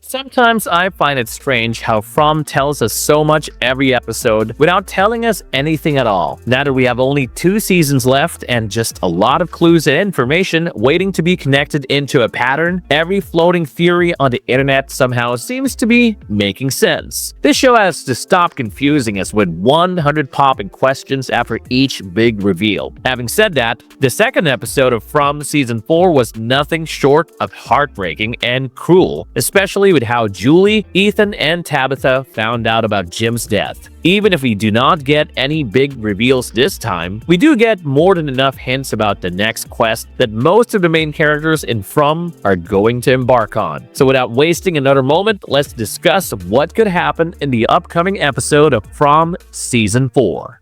Sometimes I find it strange how From tells us so much every episode without telling us anything at all. Now that we have only 2 seasons left and just a lot of clues and information waiting to be connected into a pattern, every floating theory on the internet somehow seems to be making sense. This show has to stop confusing us with 100 popping questions after each big reveal. Having said that, the second episode of From Season 4 was nothing short of heartbreaking and cruel, especially with how Julie, Ethan, and Tabitha found out about Jim's death. Even if we do not get any big reveals this time, we do get more than enough hints about the next quest that most of the main characters in From are going to embark on. So without wasting another moment, let's discuss what could happen in the upcoming episode of From Season 4.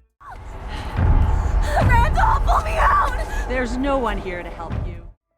Randall, pull me out! There's no one here to help you.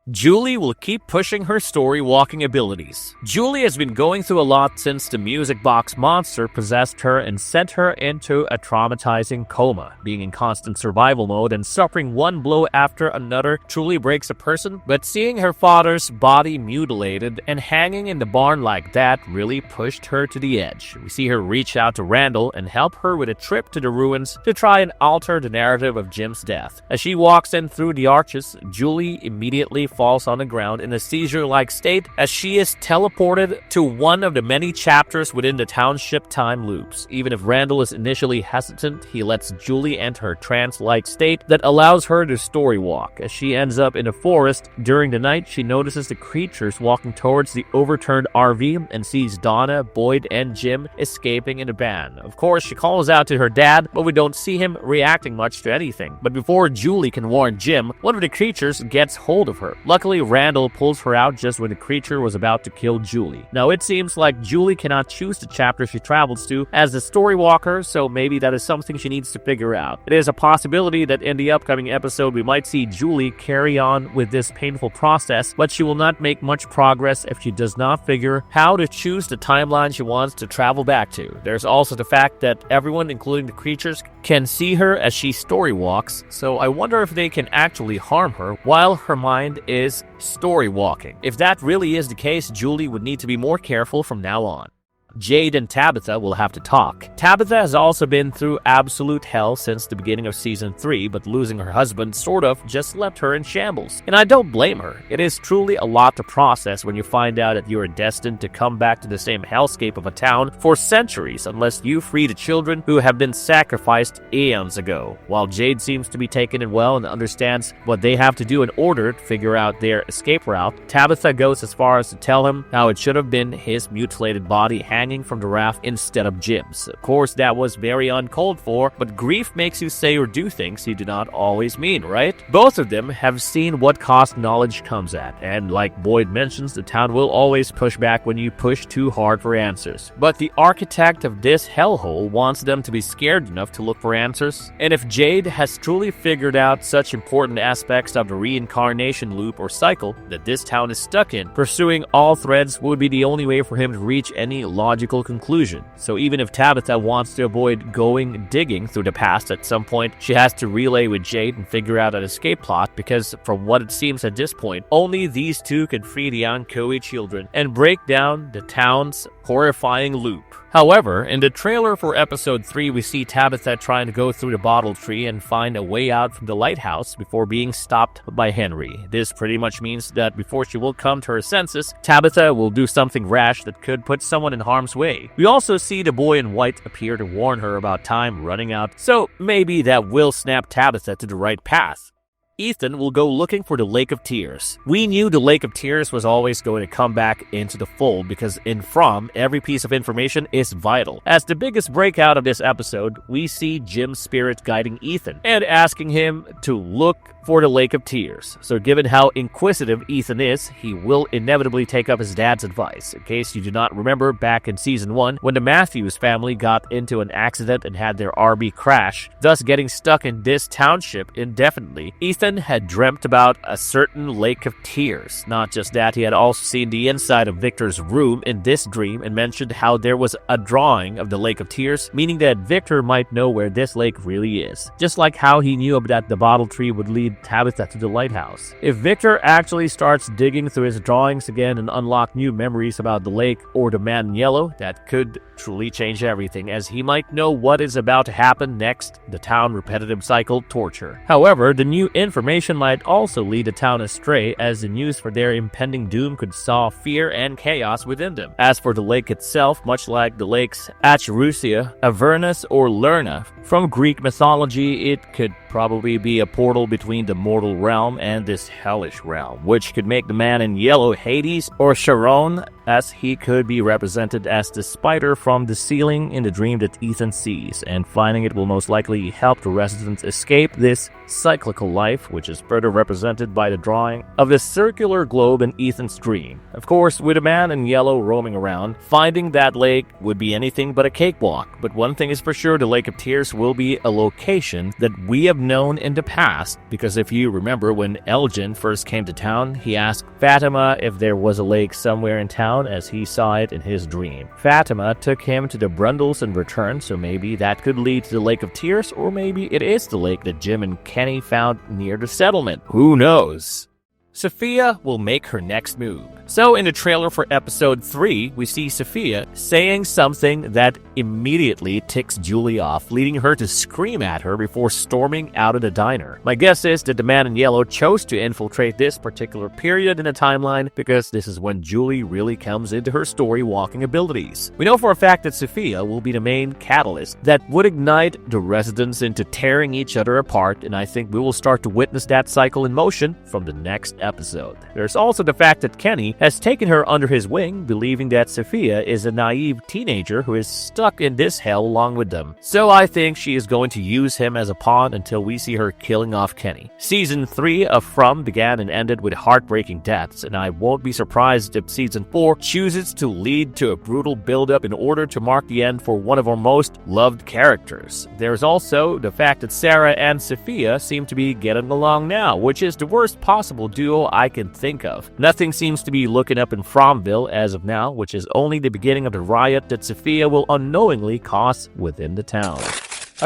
Julie will keep pushing her story walking abilities. Julie has been going through a lot since the music box monster possessed her and sent her into a traumatizing coma. Being in constant survival mode and suffering one blow after another truly breaks a person, but seeing her father's body mutilated and hanging in the barn like that really pushed her to the edge. We see her reach out to Randall and help her with a trip to the ruins to try and alter the narrative of Jim's death. As she walks in through the arches, Julie immediately falls on the ground in a seizure-like state as she is teleported to one of the many chapters within the township time loops. Even if Randall is initially hesitant, he lets Julie enter her trance-like state that allows her to story walk. As she ends up in a forest, during the night she notices the creatures walking towards the overturned RV and sees Donna, Boyd, and Jim escaping in a van. Of course, she calls out to her dad, but we don't see him reacting much to anything. But before Julie can warn Jim, one of the creatures gets hold of her. Luckily, Randall pulls her out just when the creature was about to kill Julie. Now, it seems like Julie cannot choose the chapter she travels to as the story walker, so maybe that is something she needs to figure out. It is a possibility that in the upcoming episode we might see Julie carry on with this painful process, but she will not make much progress if she does not figure how to choose the timeline she wants to travel back to. There's also the fact that everyone, including the creatures, can see her as she story walks, so I wonder if they can actually harm her while her mind is story walking. If that really is the case, Julie would need to be more careful from now on. Jade and Tabitha will have to talk. Tabitha has also been through absolute hell since the beginning of season 3, but losing her husband sort of just left her in shambles. And I don't blame her. It is truly a lot to process when you find out that you are destined to come back to the same hellscape of a town for centuries unless you free the children who have been sacrificed eons ago. While Jade seems to be taking it well and understands what they have to do in order to figure out their escape route, Tabitha goes as far as to tell him how it should have been his mutilated body hanging from the raft instead of Jim's. Of course, that was very uncalled for, but grief makes you say or do things you do not always mean, right? Both of them have seen what cost knowledge comes at, and like Boyd mentions, the town will always push back when you push too hard for answers. But the architect of this hellhole wants them to be scared enough to look for answers. And if Jade has truly figured out such important aspects of the reincarnation loop or cycle that this town is stuck in, pursuing all threads would be the only way for him to reach any logical conclusion. So even if Tabitha wants to avoid going digging through the past at some point, she has to relay with Jade and figure out an escape plot, because from what it seems at this point, only these two can free the Ankoe children and break down the town's horrifying loop. However, in the trailer for episode 3, we see Tabitha trying to go through the bottle tree and find a way out from the lighthouse before being stopped by Henry. This pretty much means that before she will come to her senses, Tabitha will do something rash that could put someone in harm's way. We also see the boy in white appear to warn her about time running out, so maybe that will snap Tabitha to the right path. Ethan will go looking for the Lake of Tears. We knew the Lake of Tears was always going to come back into the fold because in From, every piece of information is vital. As the biggest breakout of this episode, we see Jim's spirit guiding Ethan and asking him to look for the Lake of Tears. So given how inquisitive Ethan is, he will inevitably take up his dad's advice. In case you do not remember, back in season 1, when the Matthews family got into an accident and had their RV crash, thus getting stuck in this township indefinitely, Ethan had dreamt about a certain Lake of Tears. Not just that, he had also seen the inside of Victor's room in this dream and mentioned how there was a drawing of the Lake of Tears, meaning that Victor might know where this lake really is. Just like how he knew that the bottle tree would lead and Tabitha to the lighthouse. If Victor actually starts digging through his drawings again and unlock new memories about the lake or the man in yellow, that could truly change everything, as he might know what is about to happen next, the town repetitive cycle torture. However, the new information might also lead the town astray, as the news for their impending doom could sow fear and chaos within them. As for the lake itself, much like the lakes Acherusia, Avernus, or Lerna, from Greek mythology, it could probably be a portal between the mortal realm and this hellish realm, which could make the man in yellow Hades, or Charon, as he could be represented as the spider from the ceiling in the dream that Ethan sees, and finding it will most likely help the residents escape this cyclical life, which is further represented by the drawing of the circular globe in Ethan's dream. Of course, with a man in yellow roaming around, finding that lake would be anything but a cakewalk, but one thing is for sure, the Lake of Tears will be a location that we have known in the past, because if you remember when Elgin first came to town, he asked Fatima if there was a lake somewhere in town, as he saw it in his dream. Fatima took him to the Brundles in return, so maybe that could lead to the Lake of Tears, or maybe it is the lake that Jim and Kenny found near the settlement. Who knows? Sophia will make her next move. So in the trailer for episode 3, we see Sophia saying something that immediately ticks Julie off, leading her to scream at her before storming out of the diner. My guess is that the man in yellow chose to infiltrate this particular period in the timeline because this is when Julie really comes into her story walking abilities. We know for a fact that Sophia will be the main catalyst that would ignite the residents into tearing each other apart, and I think we will start to witness that cycle in motion from the next episode. There's also the fact that Kenny has taken her under his wing, believing that Sophia is a naive teenager who is stuck in this hell along with them. So I think she is going to use him as a pawn until we see her killing off Kenny. Season 3 of From began and ended with heartbreaking deaths, and I won't be surprised if Season 4 chooses to lead to a brutal build-up in order to mark the end for one of our most loved characters. There's also the fact that Sarah and Sophia seem to be getting along now, which is the worst possible duo I can think of. Nothing seems to be looking up in Fromville as of now, which is only the beginning of the riot that Sophia will unknowingly cause within the town.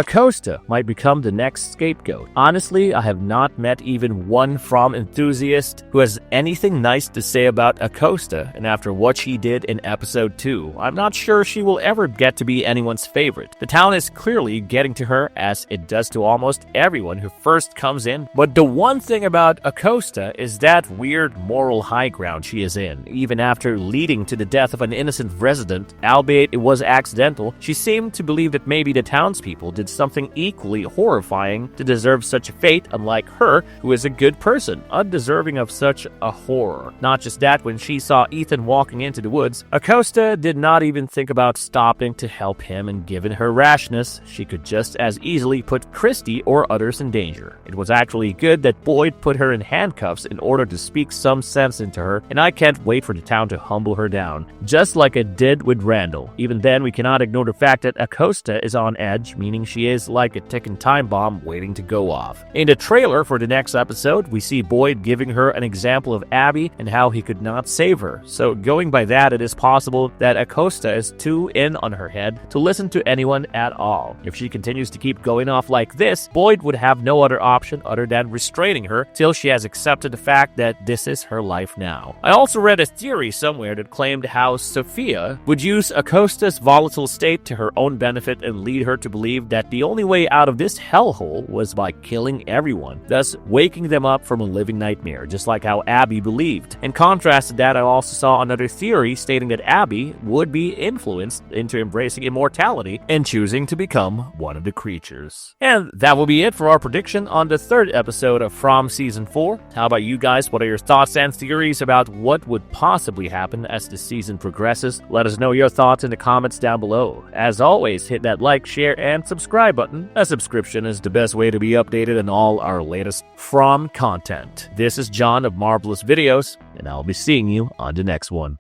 Costa might become the next scapegoat. Honestly, I have not met even one From enthusiast who has anything nice to say about Costa, and after what she did in episode 2, I'm not sure she will ever get to be anyone's favorite. The town is clearly getting to her, as it does to almost everyone who first comes in, but the one thing about Costa is that weird moral high ground she is in. Even after leading to the death of an innocent resident, albeit it was accidental, she seemed to believe that maybe the townspeople did something equally horrifying to deserve such a fate, unlike her, who is a good person, undeserving of such a horror. Not just that, when she saw Ethan walking into the woods, Costa did not even think about stopping to help him, and given her rashness, she could just as easily put Christy or others in danger. It was actually good that Boyd put her in handcuffs in order to speak some sense into her, and I can't wait for the town to humble her down, just like it did with Randall. Even then, we cannot ignore the fact that Costa is on edge, meaning she is like a ticking time bomb waiting to go off. In the trailer for the next episode, we see Boyd giving her an example of Abby and how he could not save her. So going by that, it is possible that Costa is too in on her head to listen to anyone at all. If she continues to keep going off like this, Boyd would have no other option other than restraining her till she has accepted the fact that this is her life now. I also read a theory somewhere that claimed how Sophia would use Costa's volatile state to her own benefit and lead her to believe that the only way out of this hellhole was by killing everyone, thus waking them up from a living nightmare, just like how Abby believed. In contrast to that, I also saw another theory stating that Abby would be influenced into embracing immortality and choosing to become one of the creatures. And that will be it for our prediction on the 3rd episode of From Season 4. How about you guys? What are your thoughts and theories about what would possibly happen as the season progresses? Let us know your thoughts in the comments down below. As always, hit that like, share, and subscribe button. A subscription is the best way to be updated on all our latest From content. This is John of Marvelous Videos, and I'll be seeing you on the next one.